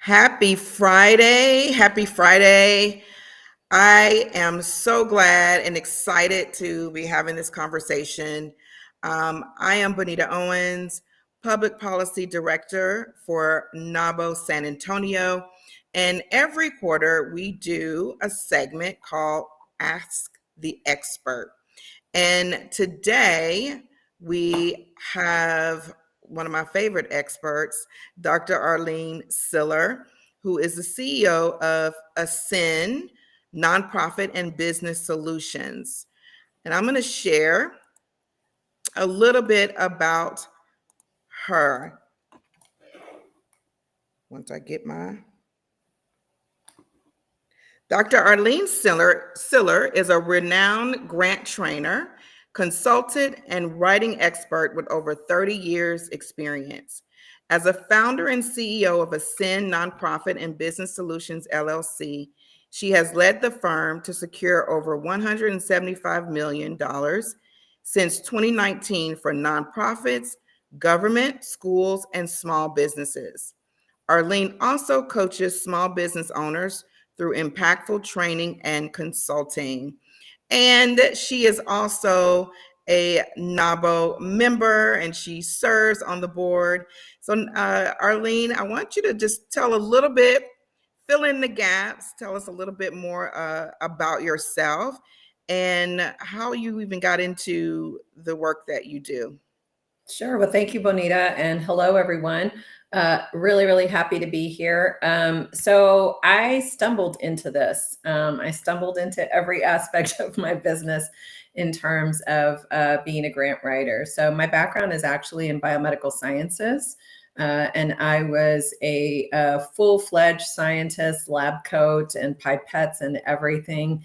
Happy Friday. Happy Friday. I am so glad and excited to be having this conversation. I am Bonita Owens, Public Policy Director for NABO San Antonio. And every quarter, we do a segment called Ask the Expert. And today, we have one of my favorite experts, Dr. Arlene Siller, who is the CEO of Ascend Nonprofit and Business Solutions. And I'm going to share a little bit about her. Once I get my Dr. Arlene Siller is a renowned grant trainer, consultant, and writing expert with over 30 years experience. As a founder and CEO of Ascend Nonprofit and Business Solutions, LLC, she has led the firm to secure over $175 million since 2019 for nonprofits, government, schools, and small businesses. Arlene also coaches small business owners through impactful training and consulting. And she is also a NABO member and she serves on the board. So, Arlene, I want you to just tell a little bit, fill in the gaps, tell us a little bit more about yourself and how you even got into the work that you do. Sure. Well, thank you, Bonita. And hello, everyone. Really happy to be here. So I stumbled into this. I stumbled into every aspect of my business in terms of being a grant writer. So my background is actually in biomedical sciences. And I was a full-fledged scientist, lab coat and pipettes and everything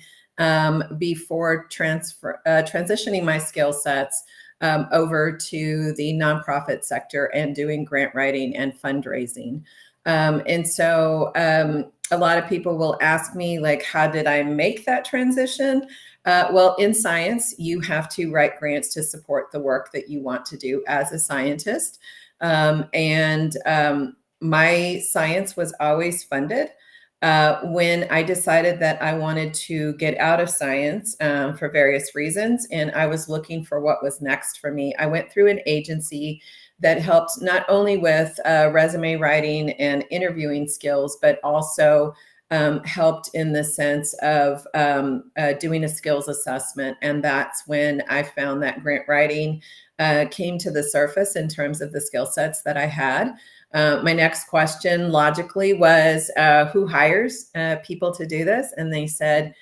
before transitioning my skill sets over to the nonprofit sector and doing grant writing and fundraising. And so a lot of people will ask me, like, how did I make that transition? Well, in science, you have to write grants to support the work that you want to do as a scientist. My science was always funded. When I decided that I wanted to get out of science for various reasons, and I was looking for what was next for me, I went through an agency that helped not only with resume writing and interviewing skills, but also helped in the sense of doing a skills assessment. And that's when I found that grant writing came to the surface in terms of the skill sets that I had. My next question logically was, who hires people to do this? And they said,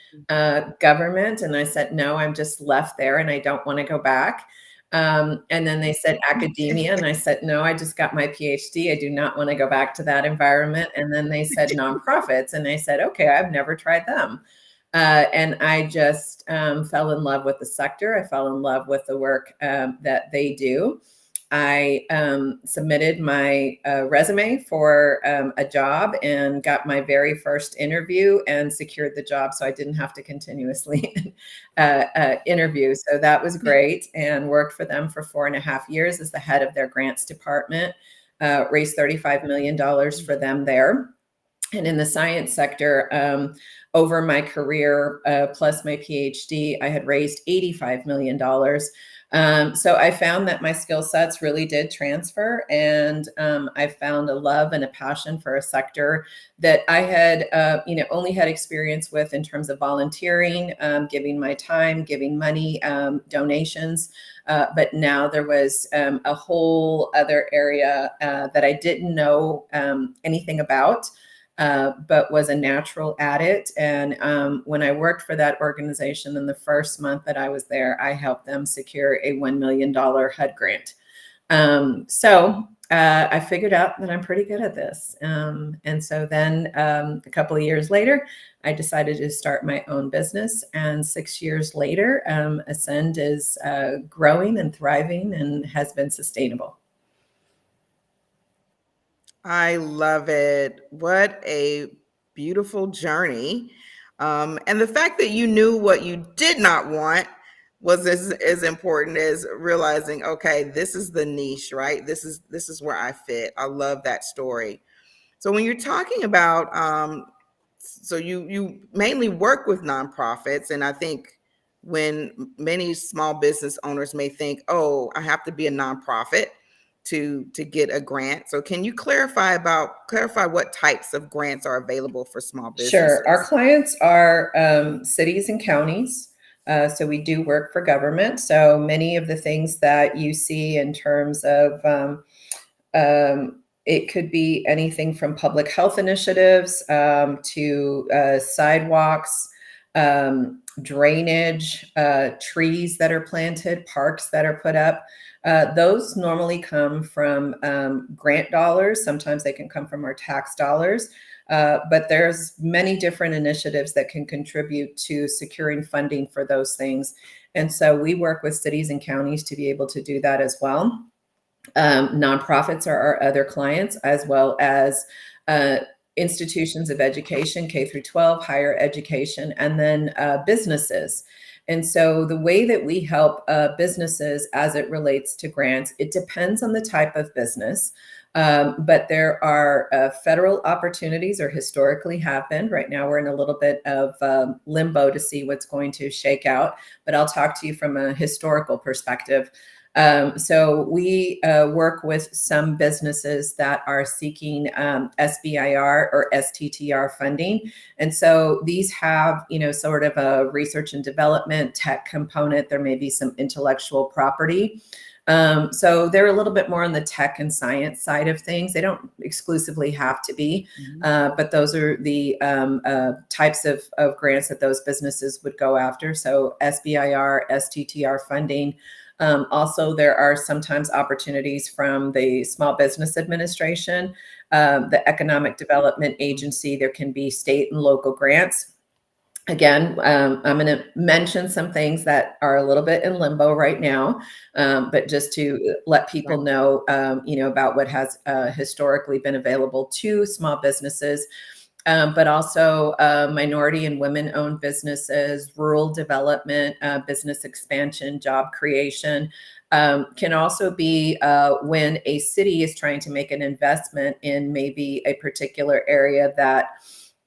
government. And I said, no, I'm just left there and I don't want to go back. And then they said academia. And I said, no, I just got my PhD. I do not want to go back to that environment. And then they said nonprofits. And I said, okay, I've never tried them. And I just fell in love with the sector. I fell in love with the work that they do. I submitted my resume for a job and got my very first interview and secured the job. So I didn't have to continuously interview. So that was great, and worked for them for 4.5 years as the head of their grants department, raised $35 million for them there. And in the science sector, over my career, plus my PhD, I had raised $85 million. So I found that my skill sets really did transfer, and I found a love and a passion for a sector that I had, only had experience with in terms of volunteering, giving my time, giving money, donations. But now there was a whole other area that I didn't know anything about. But was a natural at it. And when I worked for that organization in the first month that I was there, I helped them secure a $1 million HUD grant. So I figured out that I'm pretty good at this. And so then a couple of years later, I decided to start my own business. And 6 years later, Ascend is growing and thriving and has been sustainable. I love it. What a beautiful journey. And the fact that you knew what you did not want was as important as realizing, okay, this is the niche, right? This is where I fit. I love that story. So when you're talking about, so you mainly work with nonprofits, and I think when many small business owners may think, oh, I have to be a nonprofit to get a grant. So can you clarify what types of grants are available for small Sure. Our businesses? clients are cities and counties. So we do work for government. So many of the things that you see in terms of it could be anything from public health initiatives to sidewalks, drainage, trees that are planted, parks that are put up. Those normally come from grant dollars. Sometimes they can come from our tax dollars. But there's many different initiatives that can contribute to securing funding for those things. And so we work with cities and counties to be able to do that as well. Nonprofits are our other clients, as well as uh, institutions of education, K through 12, higher education, and then businesses. And so the way that we help businesses as it relates to grants, it depends on the type of business. But there are federal opportunities, or historically have been. Right now, we're in a little bit of limbo to see what's going to shake out. But I'll talk to you from a historical perspective. So we work with some businesses that are seeking SBIR or STTR funding. And so these have, sort of a research and development tech component. There may be some intellectual property. So they're a little bit more on the tech and science side of things. They don't exclusively have to be, but those are the types of grants that those businesses would go after. So SBIR, STTR funding. Also, there are sometimes opportunities from the Small Business Administration, the Economic Development Agency. There can be state and local grants. Again, I'm going to mention some things that are a little bit in limbo right now, but just to let people know, about what has historically been available to small businesses. But also minority and women-owned businesses, rural development, business expansion, job creation. Can also be when a city is trying to make an investment in maybe a particular area that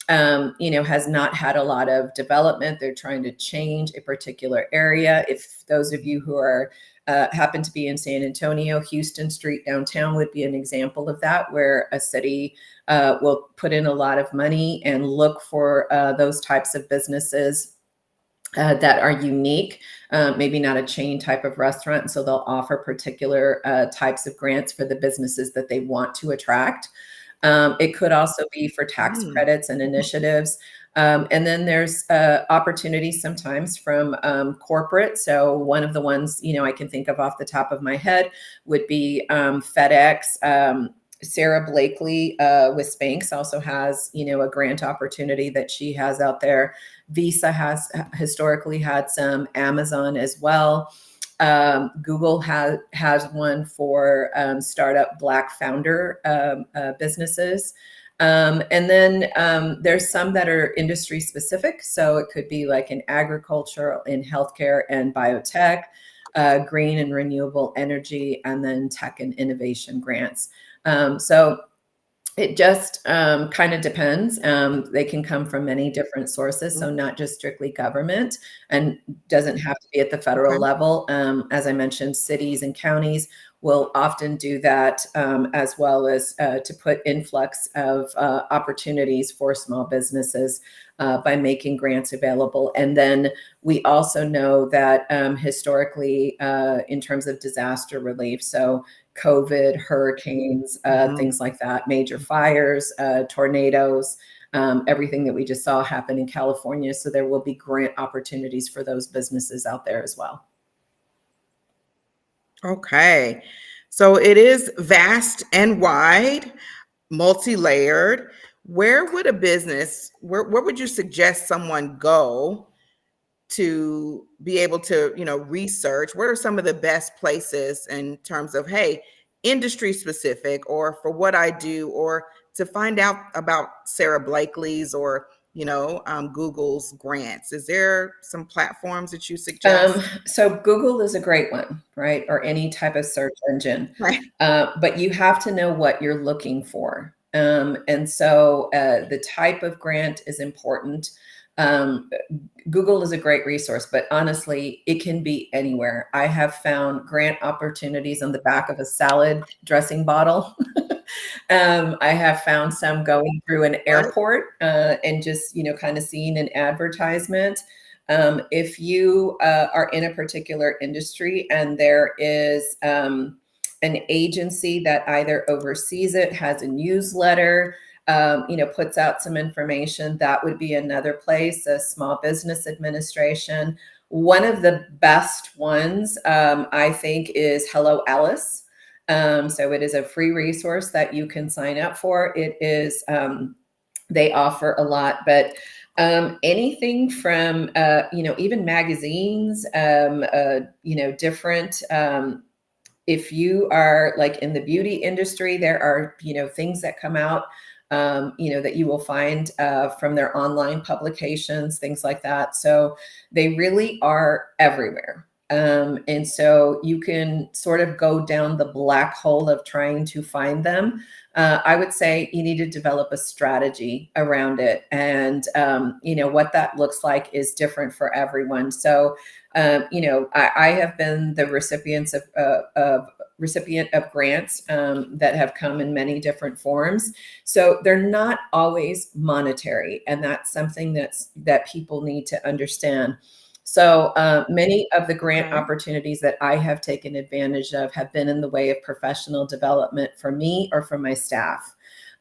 has not had a lot of development. They're trying to change a particular area. If those of you who are happen to be in San Antonio, Houston Street downtown would be an example of that, where a city will put in a lot of money and look for those types of businesses that are unique, maybe not a chain type of restaurant. And so they'll offer particular types of grants for the businesses that they want to attract. It could also be for tax credits and initiatives. And then there's opportunities sometimes from corporate. So one of the ones, I can think of off the top of my head would be FedEx. Sarah Blakely with Spanx also has, a grant opportunity that she has out there. Visa has historically had some, Amazon as well. Google has one for startup Black founder businesses. And then there's some that are industry specific. So it could be like in agriculture, in healthcare and biotech, green and renewable energy, and then tech and innovation grants. So it just kind of depends. They can come from many different sources, so not just strictly government, and doesn't have to be at the federal level. As I mentioned, cities and counties will often do that, as well as to put influx of opportunities for small businesses by making grants available. And then we also know that historically, in terms of disaster relief, so COVID, hurricanes, things like that, major fires, tornadoes, everything that we just saw happen in California. So there will be grant opportunities for those businesses out there as well. Okay. So it is vast and wide, multi-layered. Where would you suggest someone go to be able to, research? What are some of the best places in terms of, hey, industry specific, or for what I do, or to find out about Sarah Blakely's, or, Google's grants? Is there some platforms that you suggest? So Google is a great one, right? Or any type of search engine. Right. But you have to know what you're looking for. And so the type of grant is important. Um, Google is a great resource, but honestly, it can be anywhere. I have found grant opportunities on the back of a salad dressing bottle. I have found some going through an What? airport and just, kind of seeing an advertisement. If you are in a particular industry and there is an agency that either oversees it, has a newsletter, puts out some information, that would be another place. A Small Business Administration. One of the best ones, I think, is Hello Alice. So it is a free resource that you can sign up for. It is, they offer a lot, but anything from, even magazines, different, if you are like in the beauty industry, there are, things that come out, that you will find from their online publications, things like that. So they really are everywhere. And so you can sort of go down the black hole of trying to find them. I would say you need to develop a strategy around it. And, what that looks like is different for everyone. So, I have been the recipient of grants that have come in many different forms. So they're not always monetary, and that's something that people need to understand. So many of the grant Okay. opportunities that I have taken advantage of have been in the way of professional development for me or for my staff.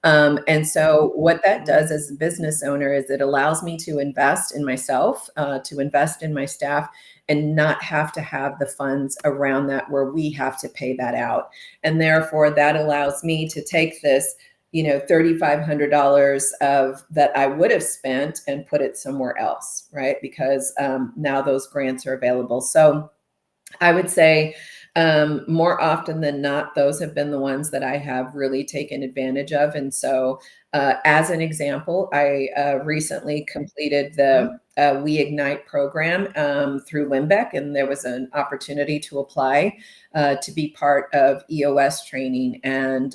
And so what that does Mm. as a business owner is it allows me to invest in myself, to invest in my staff, and not have to have the funds around that where we have to pay that out. And therefore, that allows me to take this, $3,500 of that I would have spent and put it somewhere else, right? Because now those grants are available. So I would say more often than not, those have been the ones that I have really taken advantage of. And so, as an example, I recently completed the We Ignite program through Limbeck, and there was an opportunity to apply to be part of EOS training. And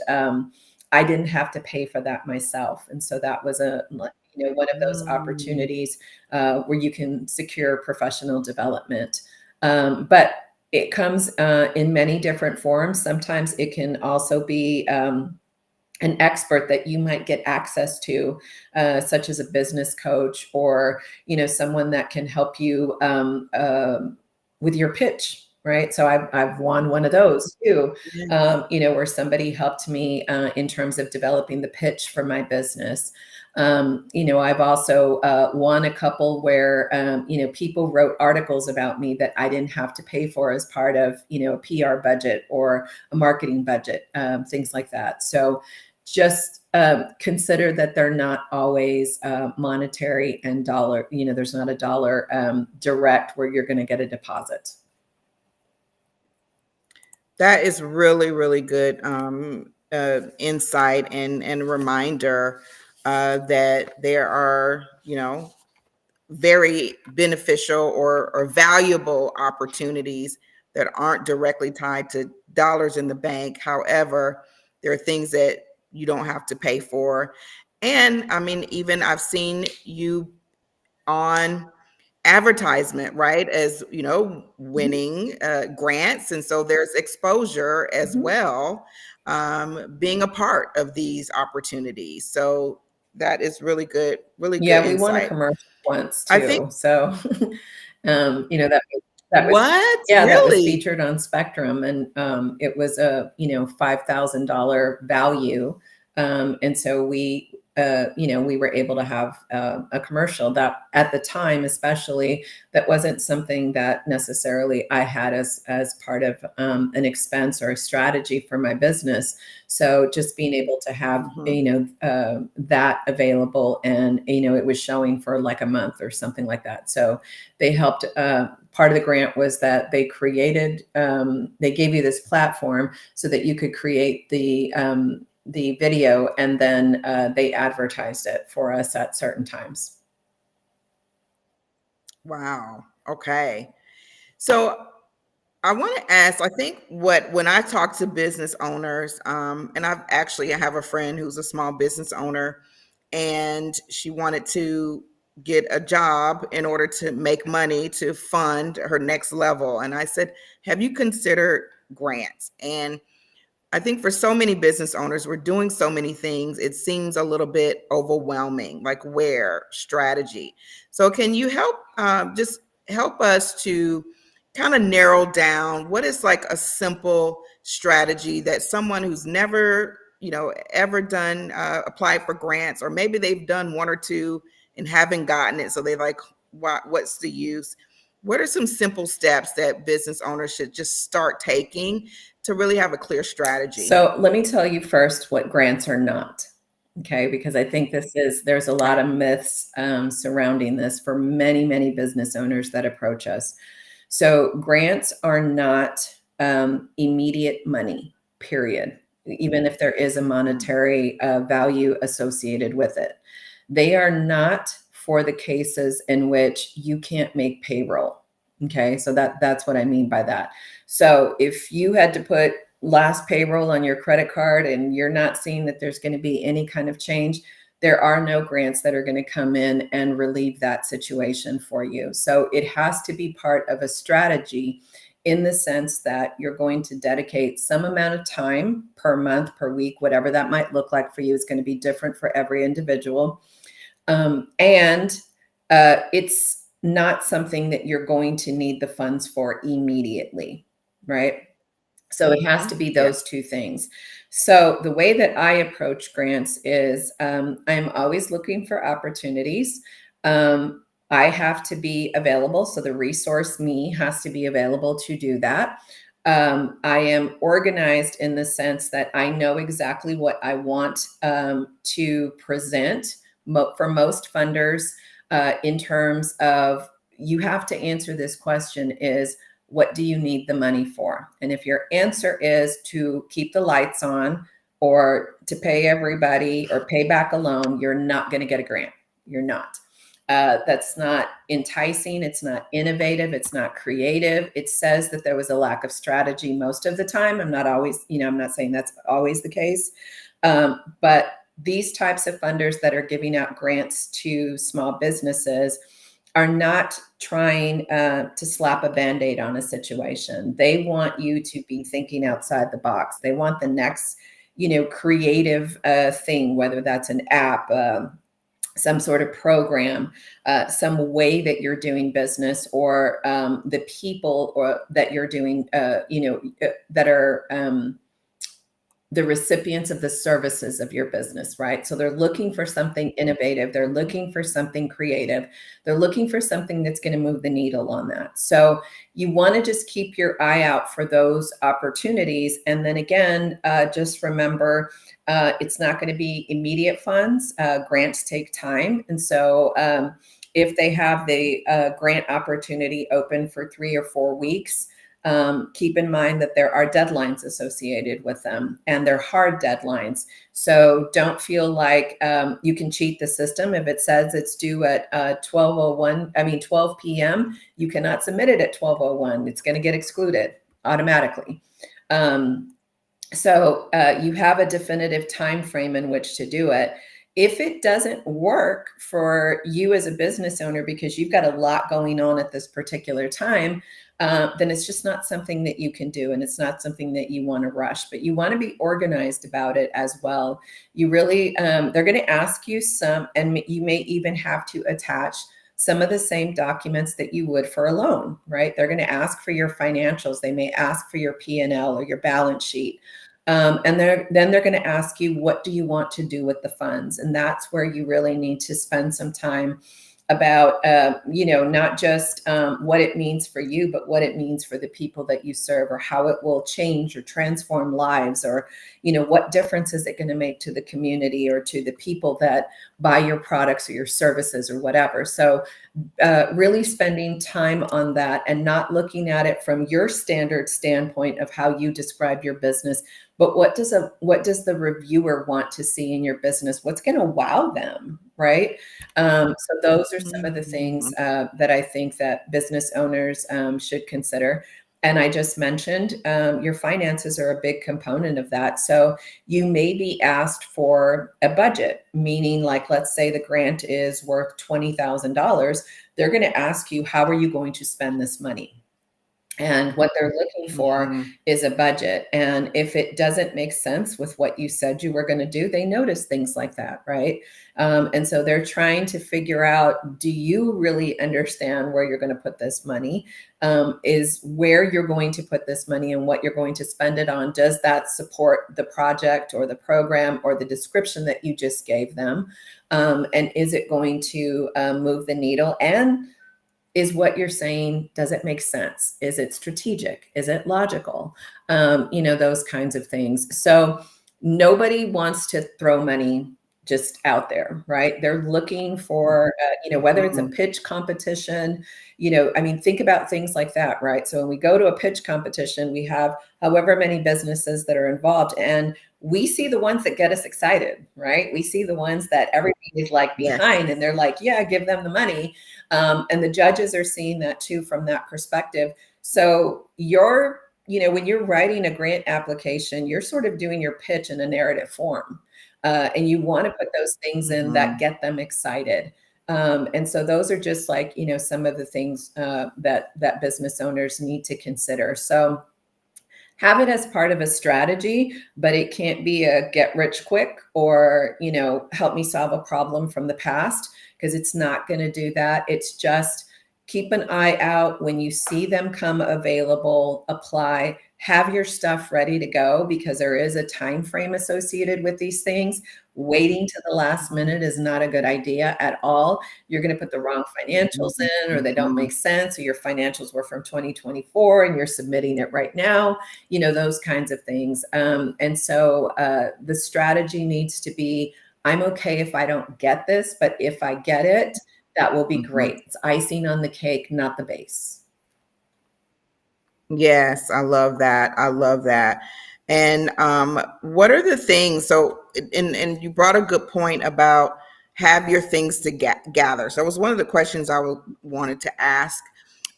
I didn't have to pay for that myself. And so that was one of those Mm. opportunities where you can secure professional development. But it comes in many different forms. Sometimes it can also be an expert that you might get access to, such as a business coach or someone that can help you with your pitch. Right. So I've won one of those too, Yes. where somebody helped me in terms of developing the pitch for my business. I've also won a couple where, people wrote articles about me that I didn't have to pay for as part of, a PR budget or a marketing budget, things like that. So just consider that they're not always monetary and dollar, there's not a dollar direct where you're going to get a deposit. That is really, really good insight and reminder that there are, very beneficial or valuable opportunities that aren't directly tied to dollars in the bank. However, there are things that you don't have to pay for. And I mean, even I've seen you on advertisement, right? As Mhm, winning grants. And so there's exposure as mhm. well, being a part of these opportunities. So that is really good Yeah, we won a insight. commercial once I think, too. So, that was what? yeah, that was Really? featured on Spectrum, and it was a $5,000 value, and so we were able to have a commercial that at the time, especially, that wasn't something that necessarily I had as part of an expense or a strategy for my business. So just being able to have, Mhm. that available, and, it was showing for like a month or something like that. So they helped, part of the grant was that they gave you this platform so that you could create the video, and then they advertised it for us at certain times. Wow. Okay. So I want to ask, I think when I talk to business owners, and I have a friend who's a small business owner, and she wanted to get a job in order to make money to fund her next level. And I said, have you considered grants? And I think for so many business owners, we're doing so many things, it seems a little bit overwhelming, like where strategy. So, can you help just help us to kind of narrow down what is like a simple strategy that someone who's never, ever done applied for grants, or maybe they've done one or two and haven't gotten it, so they're like, what's the use? What are some simple steps that business owners should just start taking to really have a clear strategy? So let me tell you first what grants are not. Okay, because I think there's a lot Okay. of myths surrounding this for many, many business owners that approach us. So grants are not immediate money, period, even if there is a monetary value associated with it. They are not for the cases in which you can't make payroll. Okay, so that's what I mean by that. So if you had to put last payroll on your credit card and you're not seeing that there's going to be any kind of change, there are no grants that are going to come in and relieve that situation for you. So it has to be part of a strategy in the sense that you're going to dedicate some amount of time per month, per week, whatever that might look like for you is going to be different for every individual. And it's not something that you're going to need the funds for immediately, right? So it has to be Yeah. those two things. So the way that I approach grants is I'm always looking for opportunities. I have to be available. So the resource me has to be available to do that. I am organized in the sense that I know exactly what I want to present for most funders in terms of you have to answer this question is, what do you need the money for? And if your answer is to keep the lights on or to pay everybody or pay back a loan, you're not going to get a grant. You're not. That's not enticing. It's not innovative. It's not creative. It says that there was a lack of strategy most of the time. I'm not always, I'm not saying that's always the case. But these types of funders that are giving out grants to small businesses are not trying to slap a Band-Aid on a situation. They want you to be thinking outside the box. They want the next, creative thing, whether that's an app, some sort of program, some way that you're doing business, or the people or that you're doing, that are the recipients of the services of your business, right? So they're looking for something innovative. They're looking for something creative. They're looking for something that's going to move the needle on that. So you want to just keep your eye out for those opportunities. And then again, just remember, it's not going to be immediate funds. Grants take time. And so if they have the grant opportunity open for 3 or 4 weeks, keep in mind that there are deadlines associated with them, and they're hard deadlines. So don't feel like you can cheat the system. If it says it's due at 12 p.m., you cannot submit it at 12:01. It's going to get excluded automatically. So you have a definitive time frame in which to do it. If it doesn't work for you as a business owner because you've got a lot going on at this particular time, then it's just not something that you can do, and it's not something that you want to rush. But you want to be organized about it as well. You really, they're going to ask you some, and you may even have to attach some of the same documents that you would for a loan, right? They're going to ask for your financials. They may ask for your P&L or your balance sheet. And then they're going to ask you, what do you want to do with the funds? And that's where you really need to spend some time about, not just what it means for you, but what it means for the people that you serve, or how it will change or transform lives, or, what difference is it going to make to the community or to the people that buy your products or your services or whatever. So really spending time on that and not looking at it from your standard standpoint of how you describe your business, but what does the reviewer want to see in your business? What's going to wow them, right? So those are some of the things Mhm. that I think that business owners should consider. And I just mentioned your finances are a big component of that. So you may be asked for a budget, meaning, like, let's say the grant is worth $20,000. They're going to ask you, how are you going to spend this money? And what they're looking for Mhm. is a budget. And if it doesn't make sense with what you said you were going to do, they notice things like that, right? And so they're trying to figure out, do you really understand where you're going to put this money? Is where you're going to put this money and what you're going to spend it on, does that support the project or the program or the description that you just gave them? And is it going to move the needle? And is what you're saying, does it make sense? Is it strategic? Is it logical? Those kinds of things. So nobody wants to throw money just out there, right? They're looking for, whether it's a Mhm. pitch competition, think about things like that, right? So when we go to a pitch competition, we have however many businesses that are involved, and we see the ones that get us excited, right? We see the ones that everybody is like Yes. behind, and they're like, yeah, give them the money. And the judges are seeing that too from that perspective. So when you're writing a grant application, you're sort of doing your pitch in a narrative form. And you want to put those things in that Mhm. get them excited. And so those are just like, some of the things that business owners need to consider. So have it as part of a strategy, but it can't be a get rich quick or, help me solve a problem from the past, because it's not going to do that. It's just keep an eye out when you see them come available, apply, have your stuff ready to go, because there is a time frame associated with these things. Waiting to the last minute is not a good idea at all. You're going to put the wrong financials in, or they don't Mhm. make sense, or your financials were from 2024 and you're submitting it right now, those kinds of things. And so the strategy needs to be, I'm okay if I don't get this, but if I get it, that will be Mhm. great. It's icing on the cake, not the base. Yes, I love that. I love that. And what are the things? So, and you brought a good point about have your things to gather. So, it was one of the questions wanted to ask.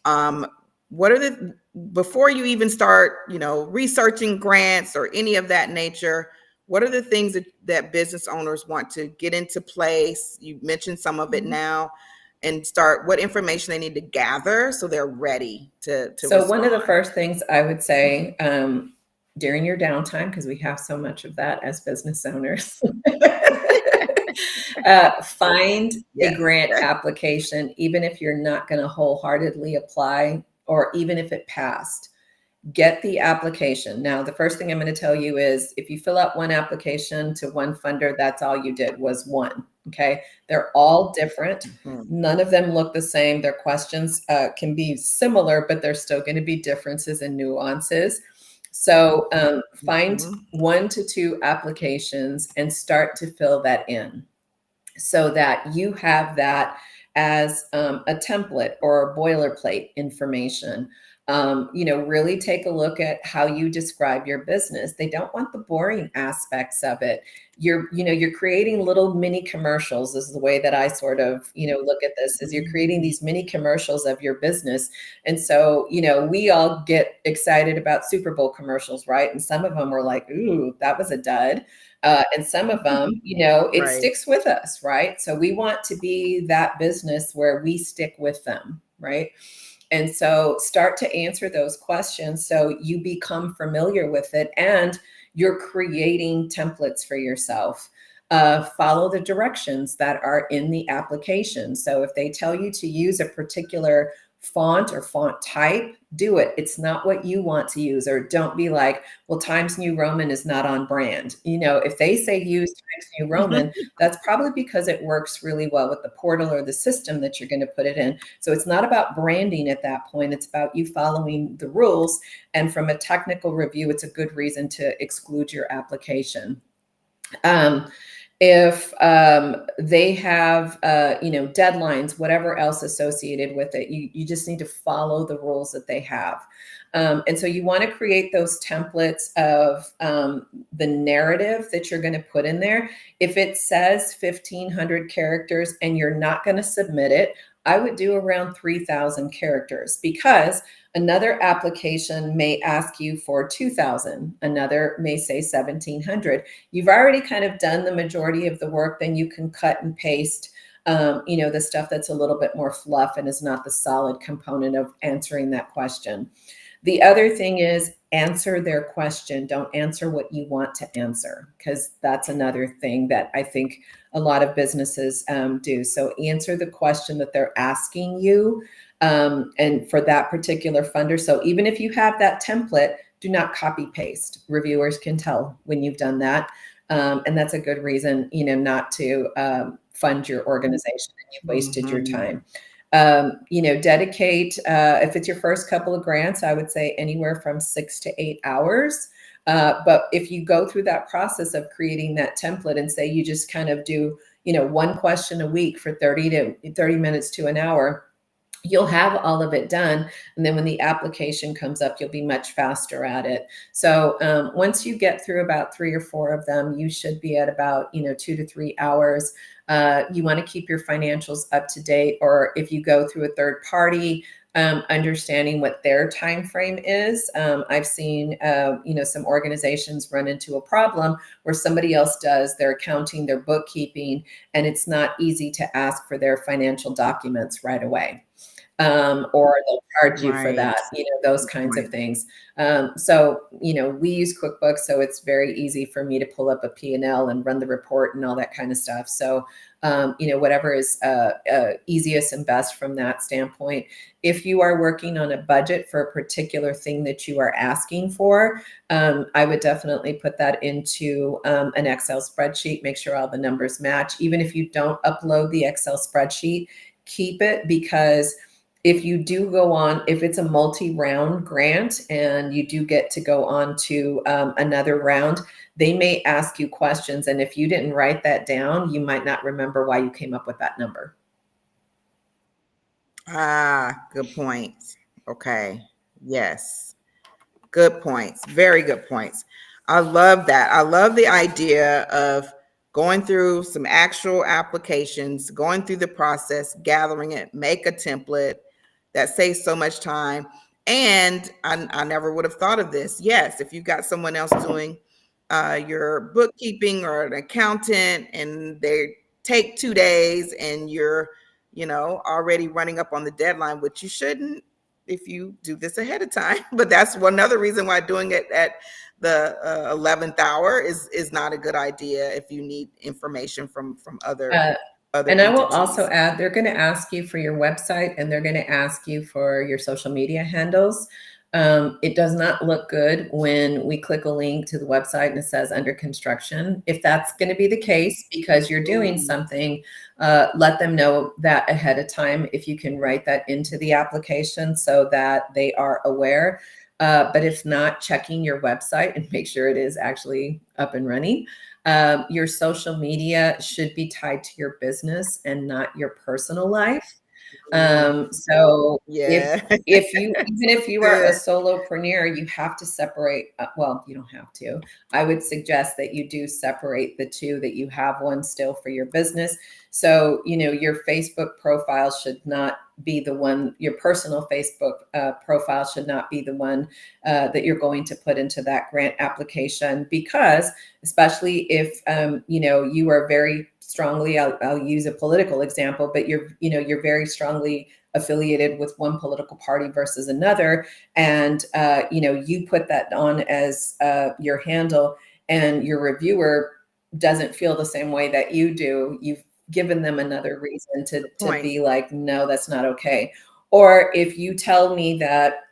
Um, what are the before you even start, researching grants or any of that nature? What are the things that business owners want to get into place? You mentioned some of it Mhm. now, and start what information they need to gather so they're ready to So one of the respond. first things I would say during your downtime, because we have so much of that as business owners, find a Yes. grant application, even if you're not going to wholeheartedly apply, or even if it passed. Get the application. Now, the first thing I'm going to tell you is, if you fill out one application to one funder, that's all you did was one. Okay. They're all different. Mhm. None of them look the same. Their questions can be similar, but there's still going to be differences and nuances. So find Mhm. 1 to 2 applications and start to fill that in, so that you have that as a template or boilerplate information. Really take a look at how you describe your business. They don't want the boring aspects of it. You're creating little mini commercials, is the way that I sort of, look at this, is you're creating these mini commercials of your business. And so, we all get excited about Super Bowl commercials, right? And some of them were like, ooh, that was a dud. And some of them, it Right. sticks with us, right? So we want to be that business where we stick with them, right? And so start to answer those questions so you become familiar with it, and you're creating templates for yourself. Follow the directions that are in the application. So if they tell you to use a particular font or font type, do it. It's not what you want to use. Or don't be like, well, Times New Roman is not on brand. If they say use Times New Roman, that's probably because it works really well with the portal or the system that you're going to put it in. So it's not about branding at that point. It's about you following the rules. And from a technical review, it's a good reason to exclude your application. If they have deadlines, whatever else associated with it, you just need to follow the rules that they have. And so you want to create those templates of the narrative that you're going to put in there. If it says 1,500 characters and you're not going to submit it, I would do around 3,000 characters, because Another application may ask you for 2,000. Another may say 1,700. You've already kind of done the majority of the work. Then you can cut and paste, the stuff that's a little bit more fluff and is not the solid component of answering that question. The other thing is answer their question. Don't answer what you want to answer, because that's another thing that I think a lot of businesses do. So answer the question that they're asking you, and for that particular funder. So even if you have that template, do not copy paste. Reviewers can tell when you've done that. And that's a good reason, not to fund your organization and you've wasted your time. Dedicate, if it's your first couple of grants, I would say anywhere from 6 to 8 hours. But if you go through that process of creating that template and say you just kind of do, one question a week for 30 minutes to an hour, you'll have all of it done. And then when the application comes up, you'll be much faster at it. So once you get through about 3 or 4 of them, you should be at about, 2 to 3 hours. You want to keep your financials up to date, or if you go through a third party, understanding what their time frame is. I've seen, some organizations run into a problem where somebody else does their accounting, their bookkeeping, and it's not easy to ask for their financial documents right away. Or they'll charge you for that, Right. those kinds of things. So, we use QuickBooks, so it's very easy for me to pull up a P&L and run the report and all that kind of stuff. So, whatever is easiest and best from that standpoint. If you are working on a budget for a particular thing that you are asking for, I would definitely put that into an Excel spreadsheet, make sure all the numbers match. Even if you don't upload the Excel spreadsheet, keep it, because if you do go on, if it's a multi-round grant and you do get to go on to another round, they may ask you questions. And if you didn't write that down, you might not remember why you came up with that number. Good point. Okay. Yes. Good points. Very good points. I love that. I love the idea of going through some actual applications, going through the process, gathering it, make a template that saves so much time. And I never would have thought of this. Yes, if you've got someone else doing your bookkeeping or an accountant and they take 2 days and you're, already running up on the deadline, which you shouldn't if you do this ahead of time. But that's one other reason why doing it at the 11th hour is not a good idea if you need information from other And I will also entities. add, they're going to ask you for your website and they're going to ask you for your social media handles. It does not look good when we click a link to the website and it says under construction. If that's going to be the case because you're doing something, let them know that ahead of time if you can write that into the application so that they are aware. But if not, checking your website and make sure it is actually up and running. Your social media should be tied to your business and not your personal life. So Yeah. if you, even if you are a Good. solopreneur, you have to separate. Well, you don't have to. I would suggest that you do separate the two, that you have one still for your business. So, your Facebook profile should not be the one, your personal Facebook profile should not be the one that you're going to put into that grant application, because especially if, you are very strongly, I'll use a political example, but you're very strongly affiliated with one political party versus another. And, you put that on as your handle and your reviewer doesn't feel the same way that you do. You've given them another reason to Point. be like, no, that's not okay. Or if you tell me that,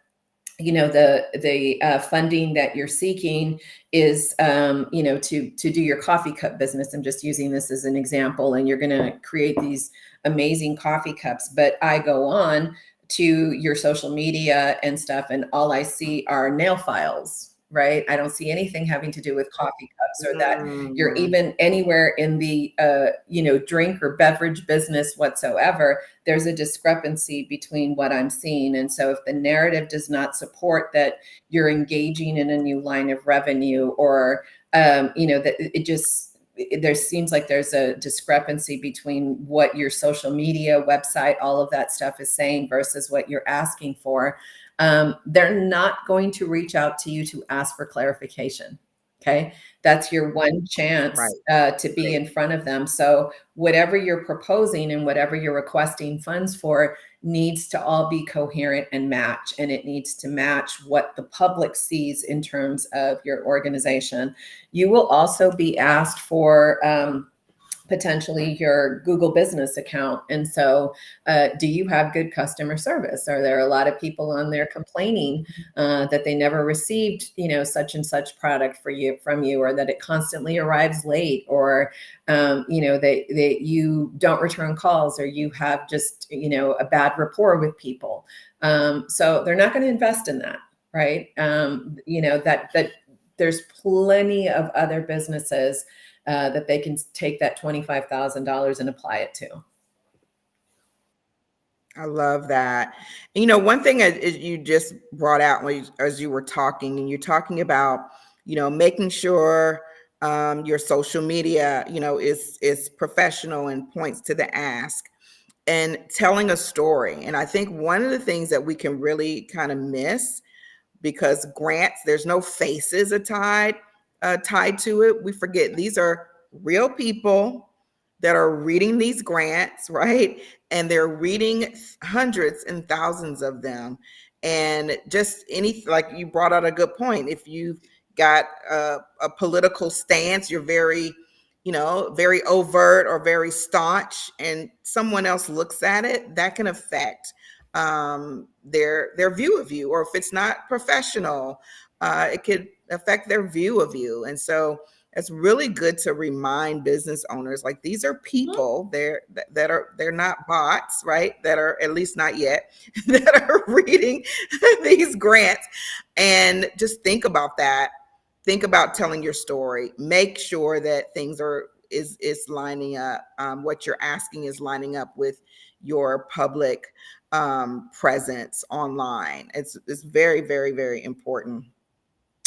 the funding that you're seeking is, to do your coffee cup business. I'm just using this as an example, and you're going to create these amazing coffee cups. But I go on to your social media and stuff, and all I see are nail files, right? I don't see anything having to do with coffee cups, or that you're even anywhere in the, drink or beverage business whatsoever. There's a discrepancy between what I'm seeing. And so if the narrative does not support that you're engaging in a new line of revenue, or, that there seems like there's a discrepancy between what your social media website, all of that stuff is saying versus what you're asking for. they're not going to reach out to you to ask for clarification. Okay. That's your one chance Right. to be Right. in front of them. So whatever you're proposing and whatever you're requesting funds for needs to all be coherent and match. And it needs to match what the public sees in terms of your organization. You will also be asked for potentially your Google business account. And so, do you have good customer service? Are there a lot of people on there complaining that they never received, such and such product from you, or that it constantly arrives late, or that you don't return calls, or you have just a bad rapport with people? So they're not going to invest in that, right? That there's plenty of other businesses that they can take that $25,000 and apply it to. I love that. One thing is you just brought out as you were talking, and you're talking about, making sure your social media, is professional and points to the ask, and telling a story. And I think one of the things that we can really kind of miss, because grants, there's no faces tied to it. We forget these are real people that are reading these grants, right? And they're reading hundreds and thousands of them. And just like you brought out a good point. If you've got a political stance, you're very overt or very staunch, and someone else looks at it, that can affect their view of you. Or if it's not professional, it could affect their view of you. And so it's really good to remind business owners, like, these are people, they're not bots, right? That are, at least not yet, that are reading these grants. And just think about that. Think about telling your story. Make sure that things is lining up. What you're asking is lining up with your public presence online. It's very, very, very important.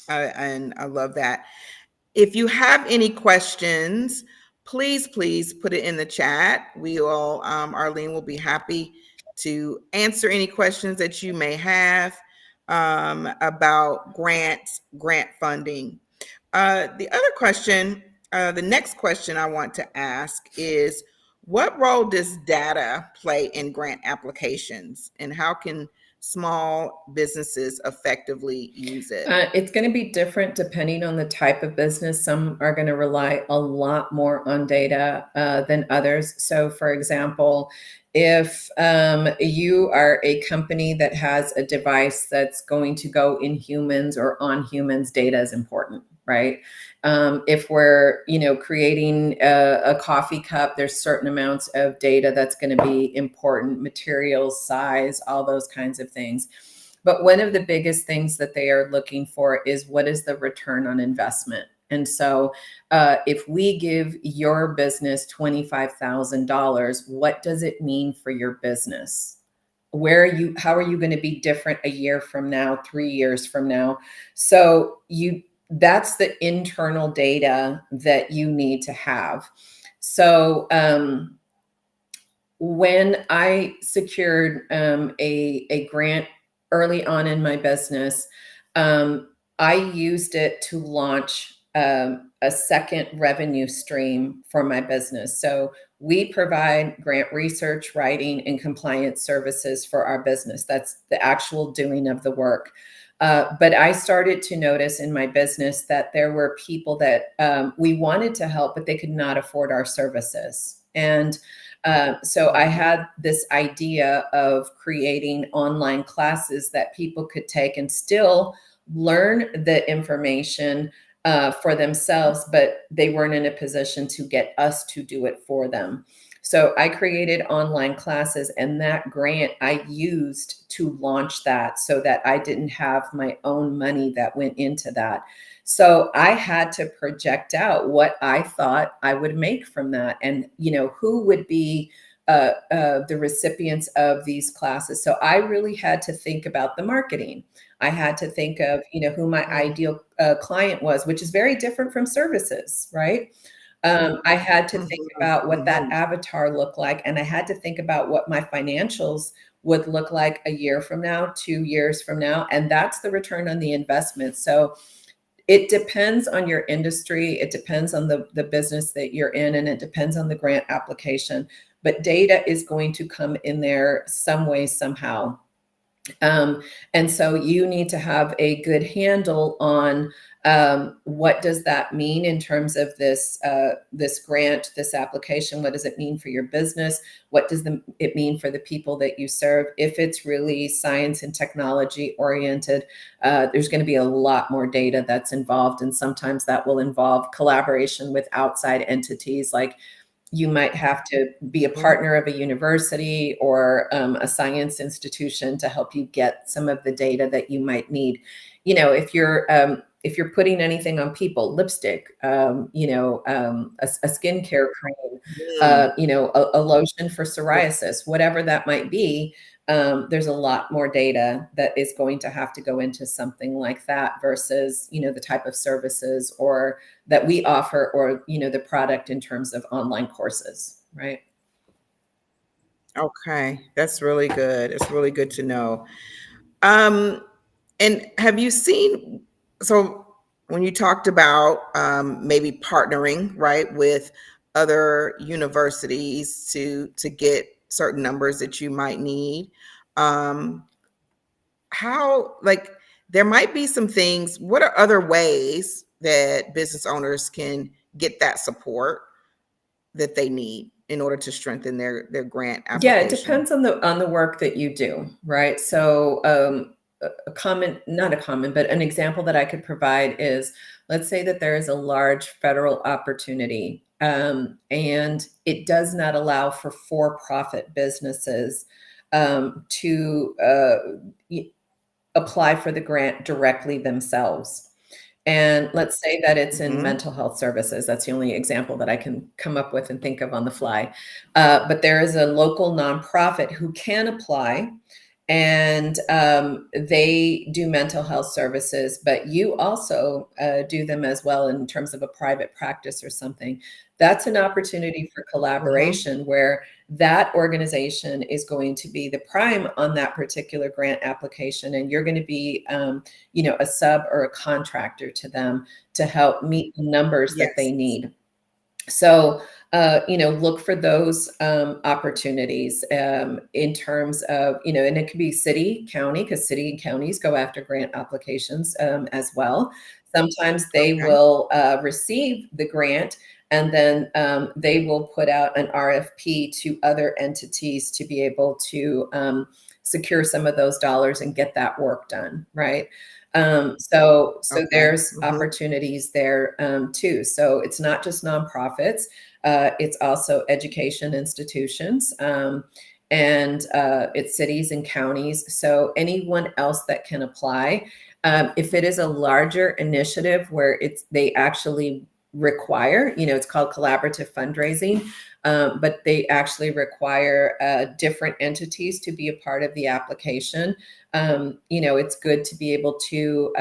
And I love that. If you have any questions, please put it in the chat. Arlene will be happy to answer any questions that you may have about grant funding. The next question I want to ask is, what role does data play in grant applications, and how can small businesses effectively use it? It's going to be different depending on the type of business. Some are going to rely a lot more on data than others. So, for example, if you are a company that has a device that's going to go in humans or on humans, data is important, right? If we're, creating a coffee cup, there's certain amounts of data that's going to be important, materials, size, all those kinds of things. But one of the biggest things that they are looking for is, what is the return on investment? And so if we give your business $25,000, what does it mean for your business? How are you going to be different a year from now, 3 years from now? So that's the internal data that you need to have. So when I secured a grant early on in my business, I used it to launch a second revenue stream for my business. So we provide grant research, writing, and compliance services for our business. That's the actual doing of the work. But I started to notice in my business that there were people that we wanted to help, but they could not afford our services. And so I had this idea of creating online classes that people could take and still learn the information for themselves, but they weren't in a position to get us to do it for them. So I created online classes, and that grant I used to launch that, so that I didn't have my own money that went into that. So I had to project out what I thought I would make from that, and who would be the recipients of these classes. So I really had to think about the marketing. I had to think of who my ideal client was, which is very different from services, right? I had to think about what that avatar looked like, and I had to think about what my financials would look like a year from now, 2 years from now, and that's the return on the investment. So it depends on your industry, it depends on the business that you're in, and it depends on the grant application. But data is going to come in there some way, somehow. And so you need to have a good handle on what does that mean in terms of this grant, this application. What does it mean for your business? What does it mean for the people that you serve? If it's really science and technology oriented, there's going to be a lot more data that's involved, and sometimes that will involve collaboration with outside entities. Like, you might have to be a Mhm. partner of a university or a science institution to help you get some of the data that you might need. If you're putting anything on people, lipstick, a skincare cream, Mm. a lotion for psoriasis, whatever that might be. There's a lot more data that is going to have to go into something like that versus, the type of services or that we offer, or, the product in terms of online courses, right? Okay, that's really good. It's really good to know. Um, and have you seen, so when you talked about maybe partnering, right, with other universities to get certain numbers that you might need, um, how, like, there might be some things, what are other ways that business owners can get that support that they need in order to strengthen their grant Yeah, it application? depends on the work that you do, right? So, a common, not a common, but an example that I could provide is, let's say that there is a large federal opportunity, and it does not allow for for-profit businesses to apply for the grant directly themselves. And let's say that it's in Mhm. mental health services. That's the only example that I can come up with and think of on the fly. But there is a local nonprofit who can apply, and they do mental health services, but you also do them as well in terms of a private practice or something. That's an opportunity for Mhm. collaboration where that organization is going to be the prime on that particular grant application, and you're going to be a sub or a contractor to them to help meet the numbers that they Yes. need. So, look for those opportunities in terms of, and it could be city, county, because city and counties go after grant applications as well. Sometimes they Okay. will receive the grant, and then they will put out an RFP to other entities to be able to secure some of those dollars and get that work done, right? So Okay. there's Mhm. opportunities there too. So it's not just nonprofits; it's also education institutions, and it's cities and counties. So anyone else that can apply. If it is a larger initiative where they actually require, it's called collaborative fundraising, but they actually require different entities to be a part of the application. It's good to be able to,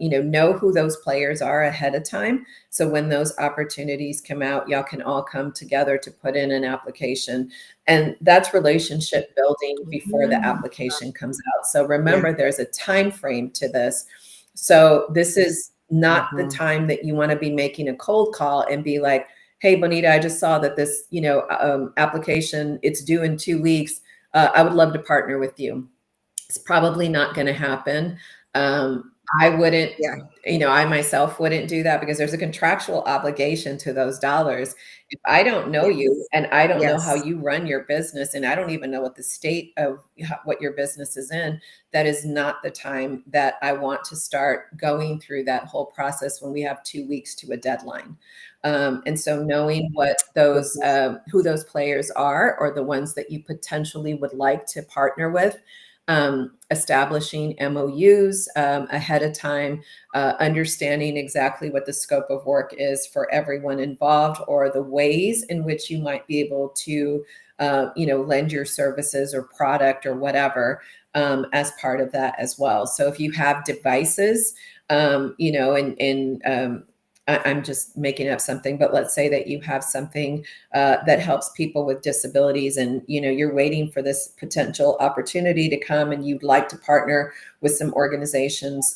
know who those players are ahead of time. So when those opportunities come out, y'all can all come together to put in an application. And that's relationship building before the Mm. application comes out. So Yeah. remember, there's a time frame to this. So this is not the Mhm. time that you want to be making a cold call and be like, hey, Bonita, I just saw that this, application, it's due in 2 weeks. I would love to partner with you. It's probably not going to happen. I wouldn't, Yeah. I myself wouldn't do that because there's a contractual obligation to those dollars. If I don't know you Yes. and I don't know how Yes. you run your business, and I don't even know what the state of what your business is in, that is not the time that I want to start going through that whole process when we have 2 weeks to a deadline. And so knowing what those Mhm. who those players are, or the ones that you potentially would like to partner with, establishing MOUs ahead of time, understanding exactly what the scope of work is for everyone involved, or the ways in which you might be able to, lend your services or product or whatever as part of that as well. So if you have devices, and I'm just making up something, but let's say that you have something that helps people with disabilities, and you're waiting for this potential opportunity to come, and you'd like to partner with some organizations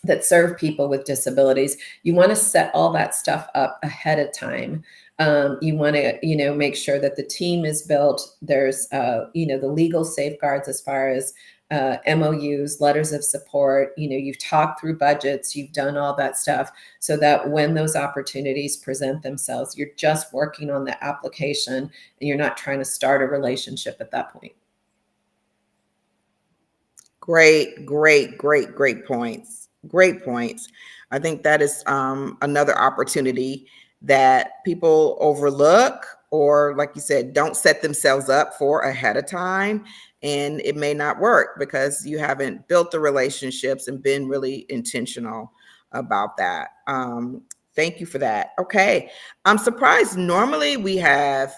that serve people with disabilities. You want to set all that stuff up ahead of time. You want to, make sure that the team is built. There's, the legal safeguards as far as MOUs, letters of support. You've talked through budgets, you've done all that stuff, so that when those opportunities present themselves, you're just working on the application and you're not trying to start a relationship at that point. Great, great, great, great points. Great points. I think that is another opportunity that people overlook, or, like you said, don't set themselves up for ahead of time. And it may not work because you haven't built the relationships and been really intentional about that. Thank you for that. Okay. I'm surprised. Normally we have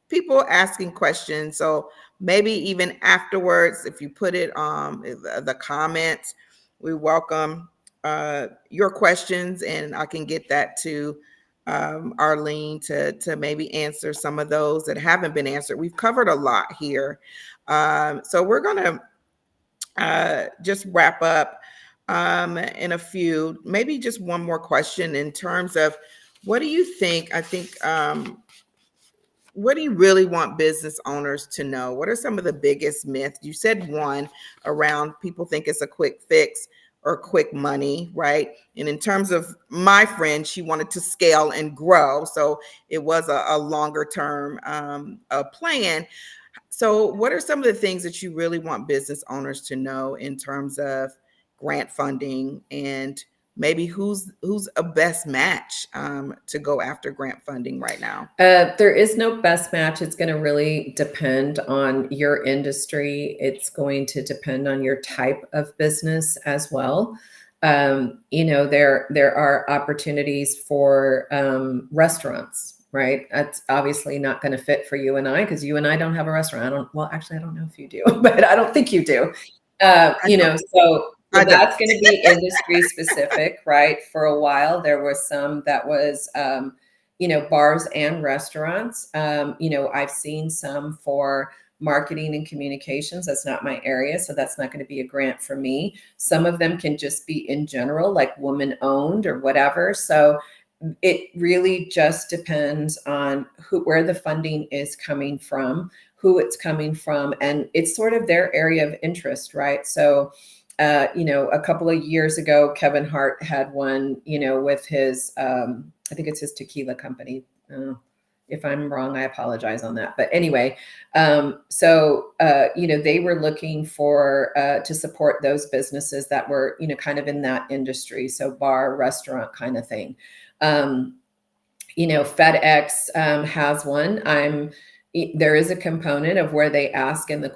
people asking questions. So maybe even afterwards, if you put it the comments, we welcome your questions, and I can get that to Arlene to maybe answer some of those that haven't been answered. We've covered a lot here. So we're going to just wrap up in a few, maybe just one more question in terms of what do you think? I think what do you really want business owners to know? What are some of the biggest myths? You said one around people think it's a quick fix or quick money, right? And in terms of my friend, she wanted to scale and grow. So it was a longer term plan. So what are some of the things that you really want business owners to know in terms of grant funding, and maybe who's a best match to go after grant funding right now? There is no best match. It's going to really depend on your industry. It's going to depend on your type of business as well. There are opportunities for restaurants, right? That's obviously not going to fit for you and I, because you and I don't have a restaurant. Actually, I don't know if you do, but I don't think you do. I don't. So I don't. that's going to be industry specific, right? For a while, there was some that was, bars and restaurants. I've seen some for marketing and communications. That's not my area, so that's not going to be a grant for me. Some of them can just be in general, like woman owned or whatever. So it really just depends on where the funding is coming from, who it's coming from, and it's sort of their area of interest, right? So a couple of years ago, Kevin Hart had one, with his, I think it's his tequila company. If I'm wrong, I apologize on that. But anyway, they were looking for to support those businesses that were, kind of in that industry. So bar, restaurant kind of thing. FedEx has one. There is a component of where they ask in the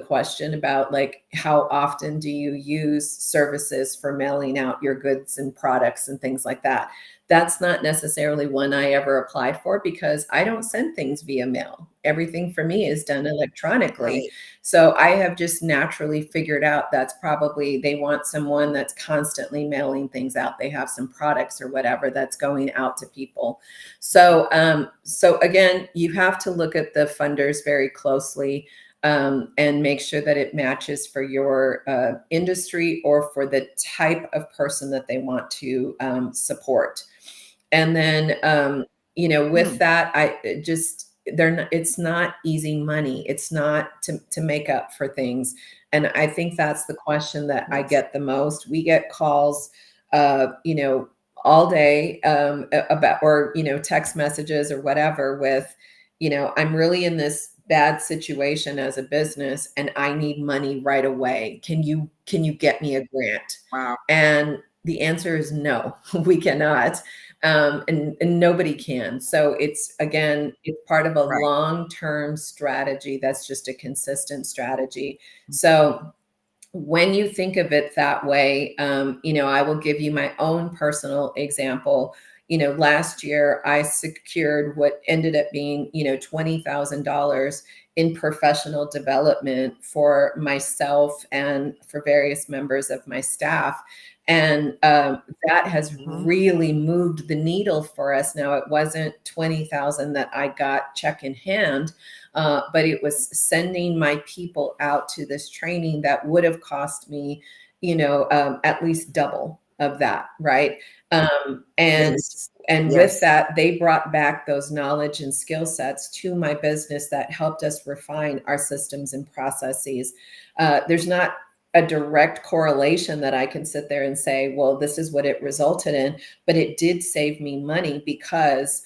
question about, like, how often do you use services for mailing out your goods and products and things like that. That's not necessarily one I ever applied for, because I don't send things via mail. Everything for me is done electronically. Right. So I have just naturally figured out that's probably, they want someone that's constantly mailing things out. They have some products or whatever that's going out to people. So again, you have to look at the funders very closely and make sure that it matches for your industry or for the type of person that they want to support. And then, with that, it's not easy money. It's not to make up for things. And I think that's the question that I get the most. We get calls, all day about, or, text messages or whatever with, I'm really in this bad situation as a business and I need money right away. Can you get me a grant? Wow. And the answer is no, we cannot. And nobody can. So it's part of a Right. long-term strategy. That's just a consistent strategy. So when you think of it that way, I will give you my own personal example. Last year I secured what ended up being, $20,000 in professional development for myself and for various members of my staff, And that has Mhm. really moved the needle for us. Now, it wasn't 20,000 that I got check in hand, but it was sending my people out to this training that would have cost me, at least double of that, right? Um, and Yes. and with Yes. that, they brought back those knowledge and skill sets to my business that helped us refine our systems and processes. There's not a direct correlation that I can sit there and say, well, this is what it resulted in, but it did save me money because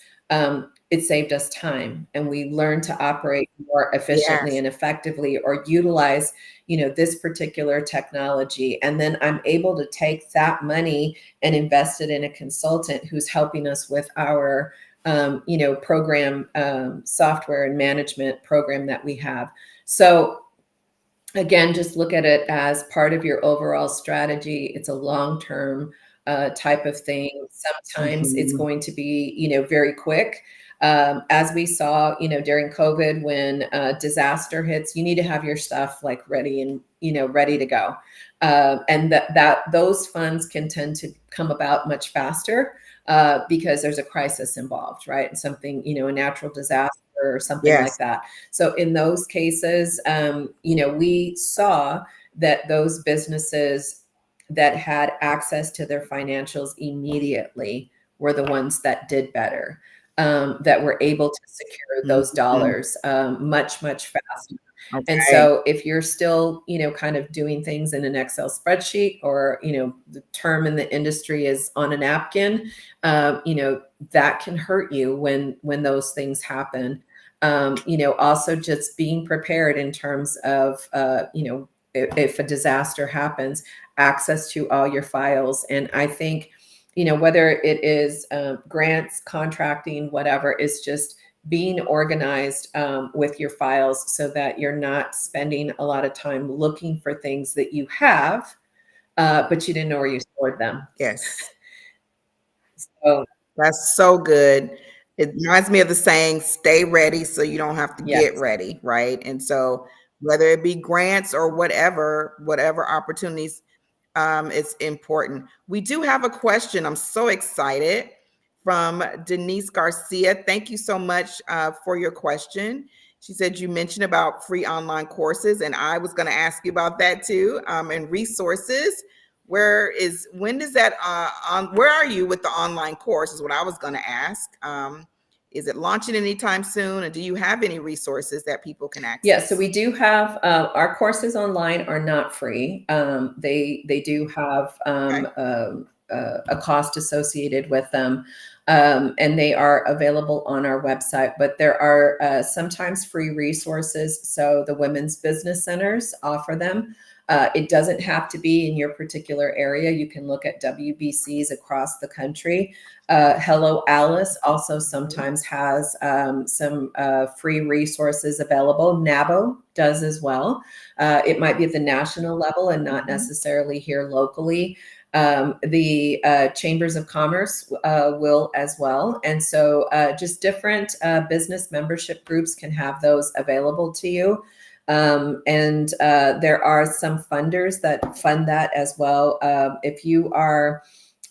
it saved us time, and we learned to operate more efficiently Yes. and effectively, or utilize, this particular technology. And then I'm able to take that money and invest it in a consultant who's helping us with our program, software and management program that we have. So again, just look at it as part of your overall strategy. It's a long-term type of thing. Sometimes it's Mhm. going to be, very quick. As we saw, during COVID, when disaster hits, you need to have your stuff like ready and, ready to go. And that those funds can tend to come about much faster because there's a crisis involved, right? And something, a natural disaster or something like Yes. that. So in those cases, we saw that those businesses that had access to their financials immediately were the ones that did better, that were able to secure those Mhm. dollars much, much faster. And Okay. so if you're still, kind of doing things in an Excel spreadsheet, or, the term in the industry is on a napkin, that can hurt you when those things happen. Also just being prepared in terms of, if a disaster happens, access to all your files. And I think, whether it is grants, contracting, whatever, is just being organized with your files so that you're not spending a lot of time looking for things that you have, but you didn't know where you stored them. Yes. So, That's so good. It reminds me of the saying, stay ready so you don't have to get yes. ready, right? And so whether it be grants or whatever opportunities, it's important. We do have a question. I'm so excited, from Denise Garcia. Thank you so much for your question. She said you mentioned about free online courses, and I was going to ask you about that too, and resources. When does that where are you with the online course is what I was going to ask. Is it launching anytime soon, and do you have any resources that people can Yeah, so we access? do have our courses online are not free. They do have Okay. a cost associated with them, and they are available on our website. But there are sometimes free resources. So the women's business centers offer them. It doesn't have to be in your particular area. You can look at WBCs across the country. Hello Alice also sometimes has some free resources available. NABO does as well. It might be at the national level and not Mhm. necessarily here locally. The chambers of commerce will as well. And so just different business membership groups can have those available to you. And there are some funders that fund that as well. If you are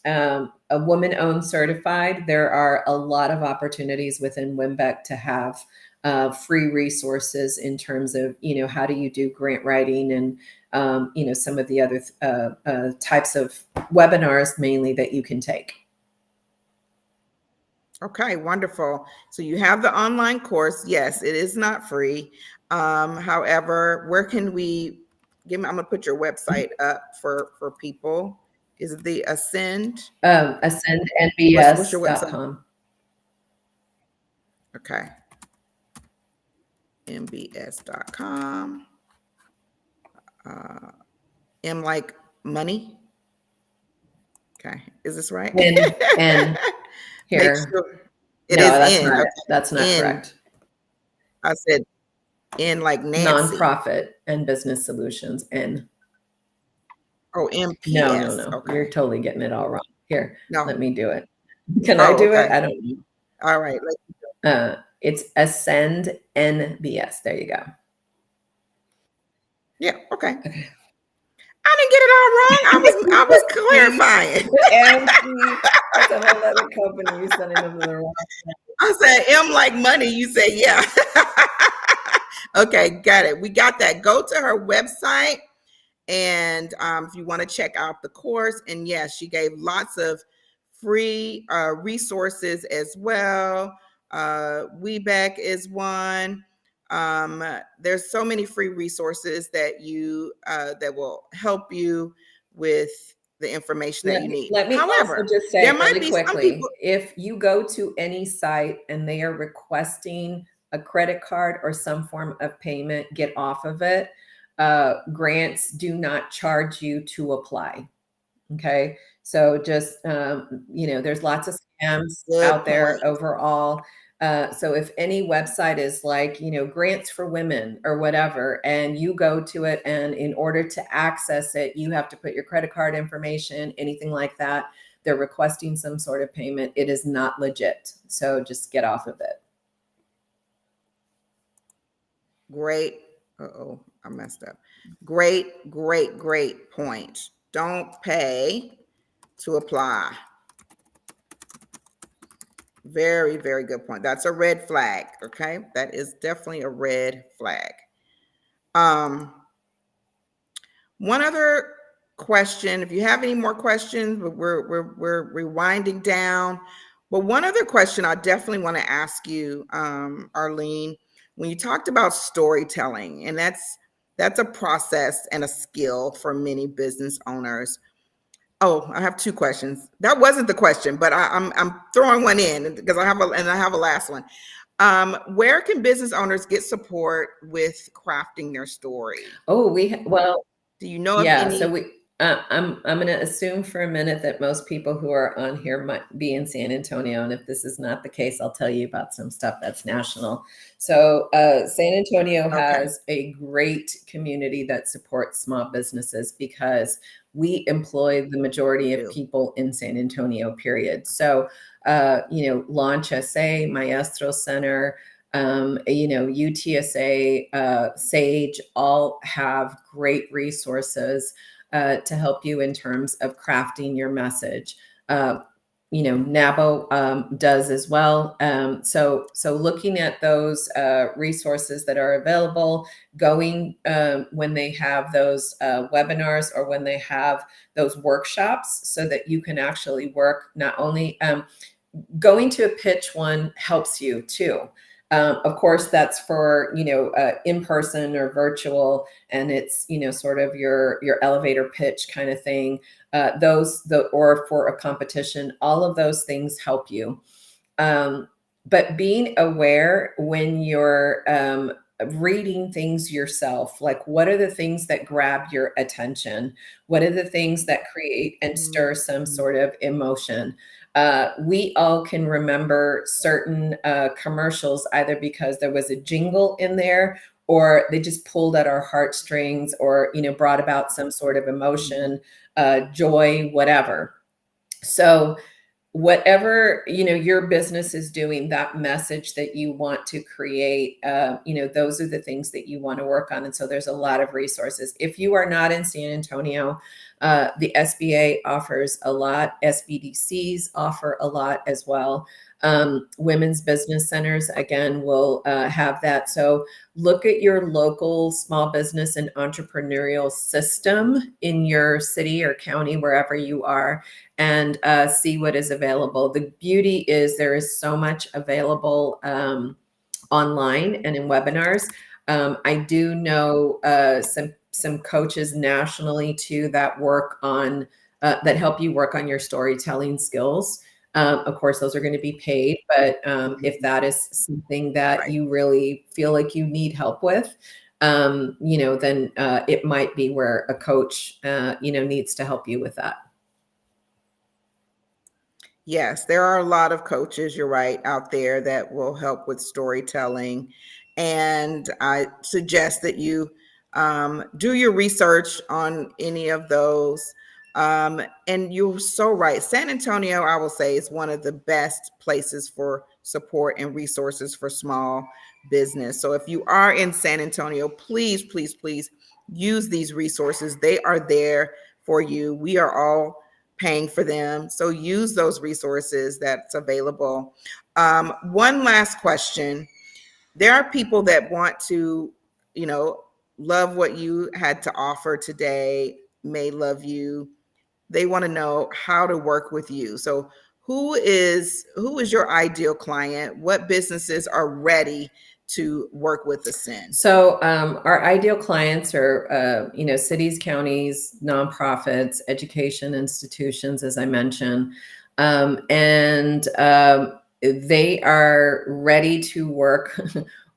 a woman-owned certified, there are a lot of opportunities within WIMBEC to have free resources in terms of, how do you do grant writing, and, some of the other types of webinars mainly that you can take. Okay, wonderful. So you have the online course. Yes, it is not free. However, where can we I'm gonna put your website up for people. Is it the Ascend? What's your website? AscendNBS.com. Okay, mbs.com. Uh, M like money. Okay, is this right? And Make here, sure it no, is that's in. not it. Okay, That's not in. correct. I said in like Nancy. Nonprofit and business solutions. And Oh, no, no, MPS. no. You're Okay. totally getting it all wrong. Here, No. let me do it. Can I Oh, do it? okay. I don't know. All right. It's Ascend NBS. There you go. Yeah. Okay. Okay. I didn't get it all wrong. I was clarifying. MC, that's a whole other company. You're sending them to the wrong. I said M like money. You say yeah. Okay, got it. We got that. Go to her website, and if you want to check out the course, and yes, she gave lots of free resources as well. Webeck is one. There's so many free resources that that will help you with the information that you need. Let me also However, just say there might really be some quickly, people. if you go to any site and they are requesting a credit card or some form of payment, get off of it. Grants do not charge you to apply. Okay. So just, there's lots of scams Good out point. there overall. So if any website is like, grants for women or whatever, and you go to it, and in order to access it, you have to put your credit card information, anything like that. They're requesting some sort of payment. It is not legit. So just get off of it. Great. Uh-oh, I messed up. Great, great, great point. Don't pay to apply. Very, very good point. That's a red flag. Okay. That is definitely a red flag. Um, one other question, if you have any more questions, but we're rewinding down. But one other question I definitely want to ask you, Arlene, when you talked about storytelling, and that's a process and a skill for many business owners. Oh, I have two questions. That wasn't the question, but I'm throwing one in because I have a last one. Where can business owners get support with crafting their story? Oh, well, Do you know of yeah. So any? I'm going to assume for a minute that most people who are on here might be in San Antonio, and if this is not the case, I'll tell you about some stuff that's national. So San Antonio Okay. has a great community that supports small businesses because we employ the majority of people in San Antonio. Period. So Launch SA, Maestro Center, UTSA, Sage, all have great resources to help you in terms of crafting your message. NABO does as well. So looking at those resources that are available, going when they have those webinars or when they have those workshops, so that you can actually work not only going to a pitch one helps you too. Of course, that's for in person or virtual, and it's sort of your elevator pitch kind of thing. Or for a competition, all of those things help you. But being aware when you're reading things yourself, like what are the things that grab your attention? What are the things that create and stir some sort of emotion? We all can remember certain commercials either because there was a jingle in there, or they just pulled at our heartstrings, or brought about some sort of emotion, joy, whatever. So whatever your business is doing, that message that you want to create, those are the things that you want to work on. And so there's a lot of resources. If you are not in San Antonio, the SBA offers a lot. SBDCs offer a lot as well. Women's business centers, again, will have that. So look at your local small business and entrepreneurial system in your city or county, wherever you are, and see what is available. The beauty is there is so much available online and in webinars. I do know some coaches nationally too that work on that help you work on your storytelling skills. Of course, those are going to be paid, but if that is something that you really feel like you need help with, then it might be where a coach, needs to help you with that. Yes, there are a lot of coaches, you're right, out there that will help with storytelling. And I suggest that you do your research on any of those. And you're so right. San Antonio, I will say, is one of the best places for support and resources for small business. So if you are in San Antonio, please, please, please use these resources. They are there for you. We are all paying for them. So use those resources that's available. One last question. There are people that want to, you know, love what you had to offer today, may love you. They want to know how to work with you. So who is your ideal client? What businesses are ready to work with Ascend? So our ideal clients are, cities, counties, nonprofits, education institutions, as I mentioned, and they are ready to work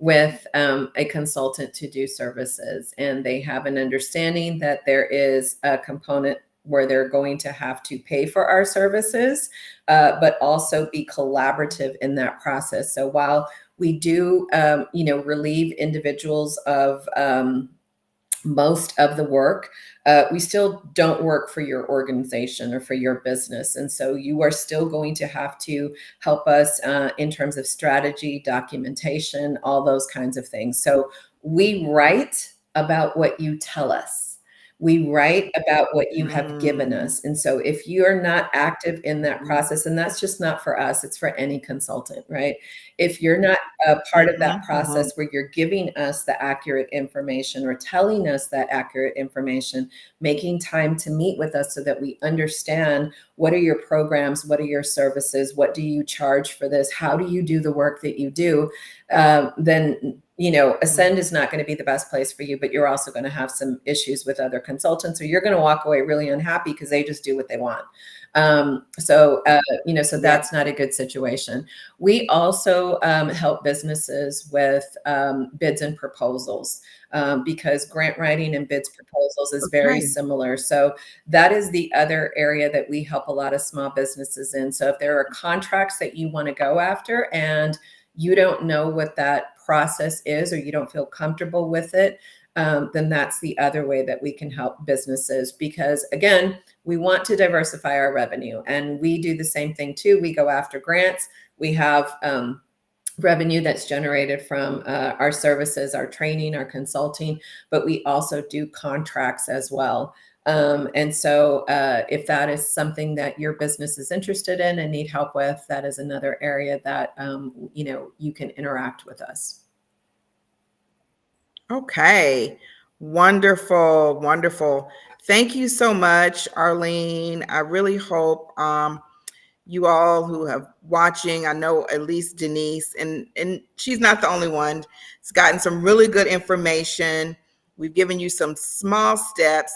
with a consultant to do services, and they have an understanding that there is a component where they're going to have to pay for our services, but also be collaborative in that process. So while we do, relieve individuals of most of the work. We still don't work for your organization or for your business. And so you are still going to have to help us in terms of strategy, documentation, all those kinds of things. So we write about what you tell us. We write about what you have given us. And so if you are not active in that process, and that's just not for us, it's for any consultant, right? If you're not a part of that process where you're giving us the accurate information or telling us that accurate information, making time to meet with us so that we understand what are your programs, what are your services, what do you charge for this, how do you do the work that you do, then Ascend is not going to be the best place for you, but you're also going to have some issues with other consultants, or you're going to walk away really unhappy because they just do what they want. So that's not a good situation. We also help businesses with bids and proposals because grant writing and bids proposals is very similar. So that is the other area that we help a lot of small businesses in. So if there are contracts that you want to go after and you don't know what that process is, or you don't feel comfortable with it, then that's the other way that we can help businesses. Because again, we want to diversify our revenue, and we do the same thing too. We go after grants. We have revenue that's generated from our services, our training, our consulting, but we also do contracts as well. And so if that is something that your business is interested in and need help with, that is another area that, you can interact with us. Okay. Wonderful. Wonderful. Thank you so much, Arlene. I really hope you all who have watching, I know at least Denise, and she's not the only one, has gotten some really good information. We've given you some small steps.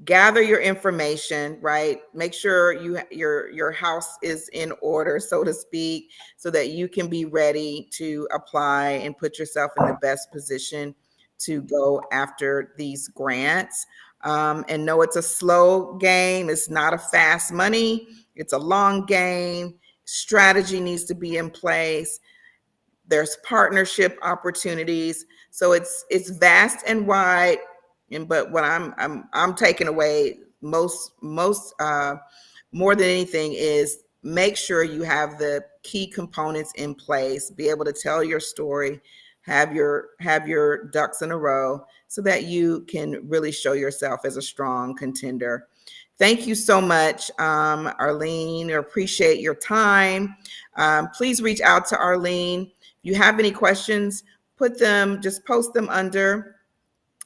Gather your information, right? Make sure your house is in order, so to speak, so that you can be ready to apply and put yourself in the best position to go after these grants. And know it's a slow game. It's not a fast money. It's a long game. Strategy needs to be in place. There's partnership opportunities. So it's vast and wide. But what I'm taking away most more than anything is make sure you have the key components in place, be able to tell your story, have your ducks in a row so that you can really show yourself as a strong contender. Thank you so much, Arlene. I appreciate your time. Please reach out to Arlene. If you have any questions, just post them under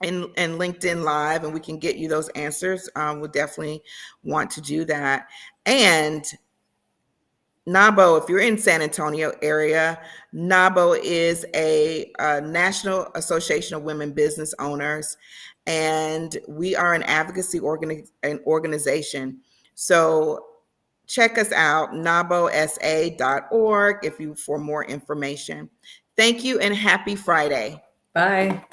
in LinkedIn Live, and we can get you those answers. We'll definitely want to do that. And NABO, if you're in San Antonio area, NABO is a National Association of Women Business Owners, and we are an advocacy organization. So check us out, nabosa.org, for more information. Thank you and happy Friday. Bye.